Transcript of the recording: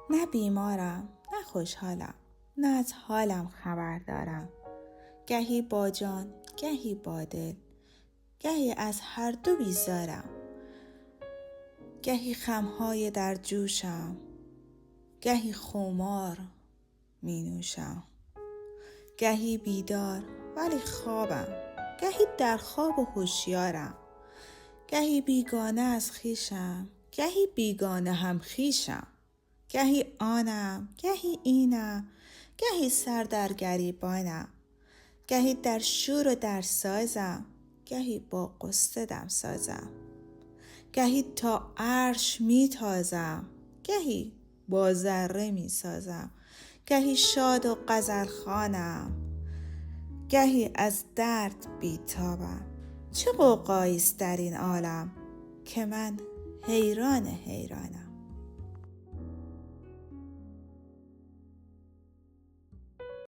نه بیمارم، نه خوشحالم، نه از حالم خبر دارم. گهی با جان، گهی با دل، گهی از هر دو بیزارم. گهی خمهای در جوشم، گهی خمار می نوشم. گهی بیدار ولی خوابم، گهی در خواب و هوشیارم. گهی بیگانه از خویشم، گهی بیگانه هم خویشم. گهی آنم، گهی اینم، گهی سر در گریبانم. گهی در شور و در سازم، گهی با غصه دم سازم. گهی تا عرش می تازم، گهی با ذره می سازم. گهی شاد و غزل خوانم، گهی از درد بیتابم. چه غوغاییست در این عالم که من حیران حیرانم.